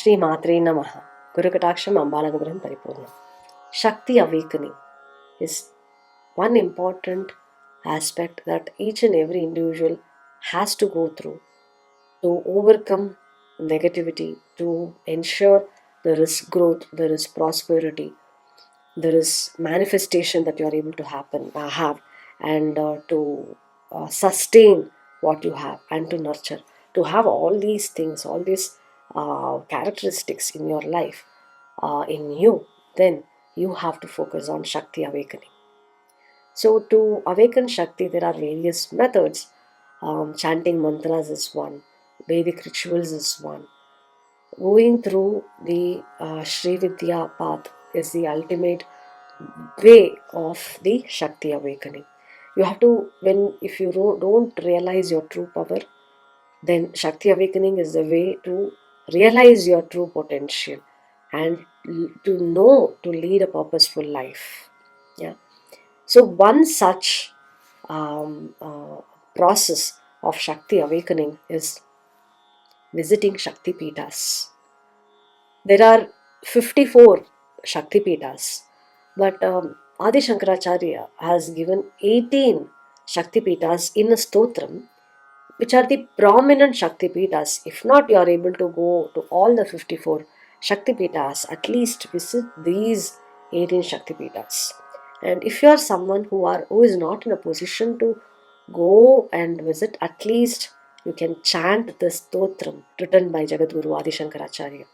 Shri Matre Namaha. Guru Kataksham Ambalanugraham Paripurnam. Shakti awakening is one important aspect that each and every individual has to go through to overcome negativity, to ensure there is growth, there is prosperity, there is manifestation that you are able to have, and to sustain what you have and to nurture. To have all these things, all these characteristics in your life, in you, then you have to focus on Shakti awakening. So, to awaken Shakti, there are various methods. Chanting mantras is one, Vedic rituals is one. Going through the Sri Vidya path is the ultimate way of the Shakti awakening. You have to, if you don't realize your true power, then Shakti awakening is the way to realize your true potential and to know to lead a purposeful life. Yeah. So, one such process of Shakti awakening is visiting Shakti Pitas. There are 54 Shakti Pitas, but Adi Shankaracharya has given 18 Shakti Pitas in a stotram, which are the prominent Shakti Pitas. If not, you are able to go to all the 54 Shakti Pitas, at least visit these 18 Shakti Pitas. And if you are someone who is not in a position to go and visit, at least you can chant the stotram written by Jagadguru Adi Shankaracharya.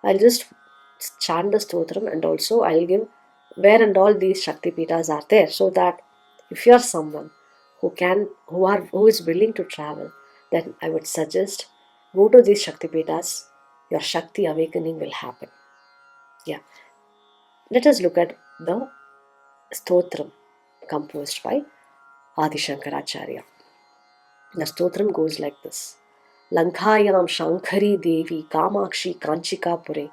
I'll just chant the stotram and also I'll give where and all these Shakti Pitas are there, so that if you are someone who is willing to travel, then I would suggest go to these Shakti Pitas. Your Shakti awakening will happen. Yeah. Let us look at the stotram composed by Adi Shankaracharya. The stotram goes like this. Lankayam Shankari Devi Kamakshi Kanchikapure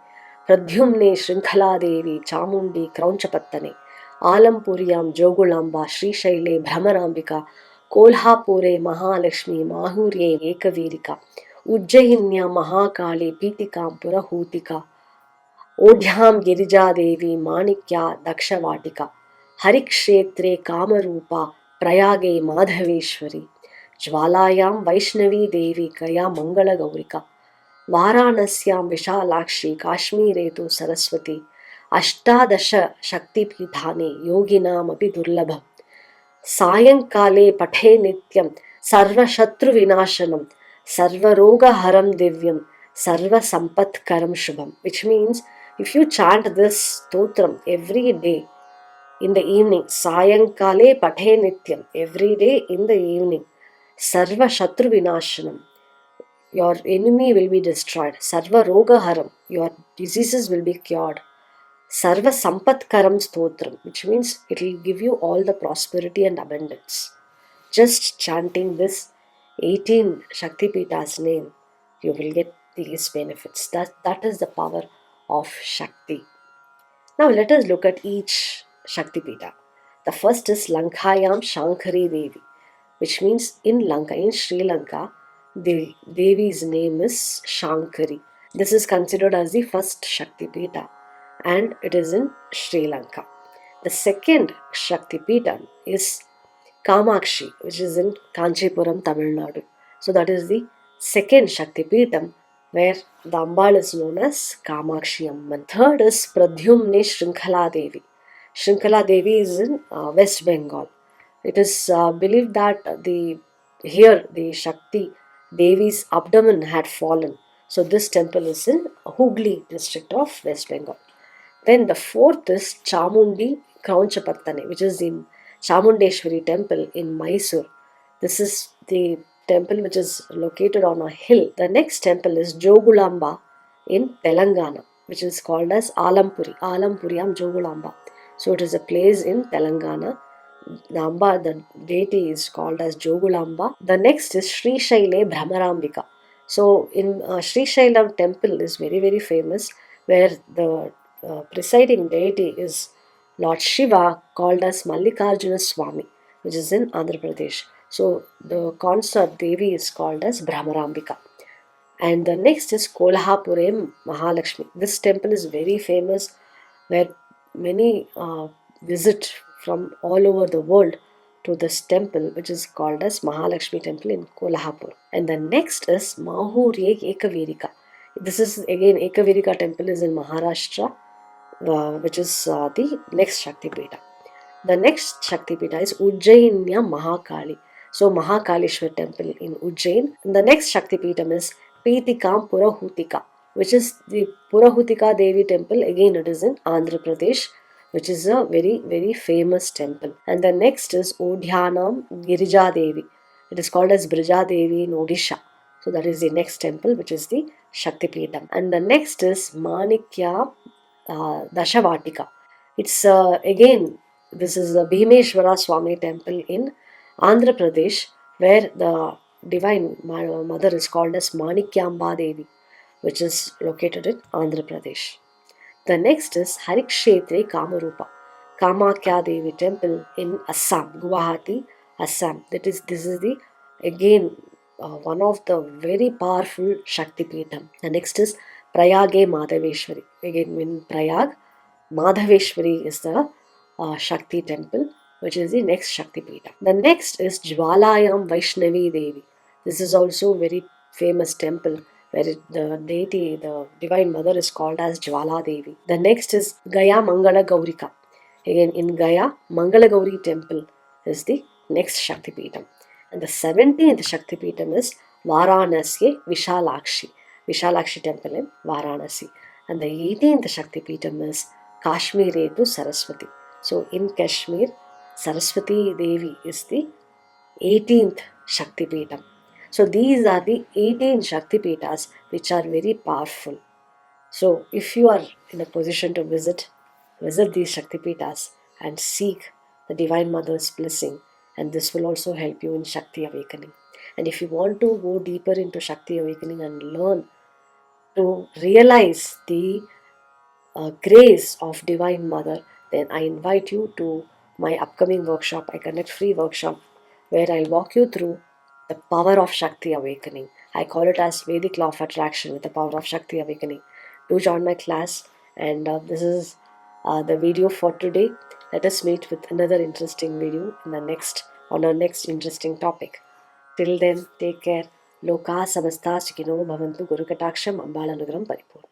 Pradyumne Shrinkhala Devi Chamundi Kraunchapattane Alampuriyam Jogulamba Sri Shaile Brahmarambika Kolhapure Mahalakshmi Mahurye Ekavirika Ujjayinya Mahakali Pitikam Purahutika Odhyam Girija Devi Manikya Dakshavatika Harikshetre Kamarupa Prayage Madhaveshwari Jwalayam Vaishnavi Devi Gaya Mangala Gaurika Varanasyam Vishalakshi Kashmiretu Saraswati Ashtadasha Shakti Pithane Yoginam Api Durlabham Sayankale Pathe Nityam Sarva Shatru Vinashanam Sarva Roga Haram Divyam Sarva Sampat Karam Shubham, which means if you chant this stotram every day in the evening, Sayankale Pathe Nityam, every day in the evening, Sarva Shatru Vinashanam, your enemy will be destroyed. Sarva Roga Haram, your diseases will be cured. Sarva Sampat Karam Stotram, which means it will give you all the prosperity and abundance. Just chanting this 18 Shakti Pita's name, you will get these benefits. That is the power of Shakti. Now let us look at each Shakti Pita. The first is Lankayam Shankari Devi, which means in Lanka, in Sri Lanka, the Devi's name is Shankari. This is considered as the first Shakti Pita and it is in Sri Lanka. The second Shakti Pita is Kamakshi, which is in Kanchipuram, Tamil Nadu. So that is the second Shakti Peetham where the Ambal is known as Kamakshi Amman. Third is Pradyumne Shrinkhala Devi. Shrinkhala Devi is in West Bengal. It is believed that the Shakti Devi's abdomen had fallen. So this temple is in Hooghly district of West Bengal. Then the fourth is Chamundi Kraunchapattane, which is in Chamundeshwari temple in Mysore. This is the temple which is located on a hill. The next temple is Jogulamba in Telangana, which is called as Alampuriyam Jogulamba. So it is a place in Telangana. The deity is called as Jogulamba. The next is Sri Shaile Brahmarambika. So in Sri Shailam temple is very, very famous, where the presiding deity is Lord Shiva, called as Mallikarjuna Swami, which is in Andhra Pradesh. So the consort Devi is called as Brahmarambika. And the next is Kolhapure Mahalakshmi. This temple is very famous, where many visit from all over the world to this temple, which is called as Mahalakshmi Temple in Kolhapur. And the next is Mahurye Ekavirika. This is again Ekavirika Temple is in Maharashtra, which is the next Shakti Pita. The next Shakti Pita is Ujjainya Mahakali. So Mahakaleshwar temple in Ujjain. And the next Shakti Pitam is Pitikam Purahutika, which is the Purahutika Devi temple. Again, it is in Andhra Pradesh, which is a very, very famous temple. And the next is Odhyanam Girija Devi. It is called as Brija Devi in Odisha. So that is the next temple, which is the Shakti Pitam. And the next is Manikya Dashavatika. It's again, this is the Bhimeshwara Swami temple in Andhra Pradesh, where the divine mother is called as Manikyamba Devi, which is located in Andhra Pradesh. The next is Harikshetre Kamarupa, Kamakya Devi temple in Assam, Guwahati, Assam. This is the again one of the very powerful Shakti Peetham. The next is Prayage Madhaveshwari. Again, in Prayag, Madhaveshwari is the Shakti temple, which is the next Shakti Peetham. The next is Jwalayam Vaishnavi Devi. This is also a very famous temple where the deity, the divine mother is called as Jwala Devi. The next is Gaya Mangala Gaurika. Again, in Gaya, Mangala Gauri temple is the next Shakti Peetham. And the 17th Shakti Peetham is Varanasi Vishalakshi. Vishalakshi temple in Varanasi. And the 18th Shakti Peetham is Kashmir Etu Saraswati. So in Kashmir, Saraswati Devi is the 18th Shakti Peetham. So these are the 18 Shakti Peethas which are very powerful. So if you are in a position to visit these Shakti Peethas and seek the Divine Mother's blessing, and this will also help you in Shakti awakening. And if you want to go deeper into Shakti awakening and learn to realize the grace of Divine Mother, then I invite you to my upcoming workshop, I conduct free workshop, where I'll walk you through the power of Shakti awakening. I call it as Vedic law of attraction with the power of Shakti awakening. Do join my class, and this is the video for today. Let us meet with another interesting video in the next on our next interesting topic. Till then, take care. Loka samasta sukino bhavantu guru kataksham ambalanugram paripurna.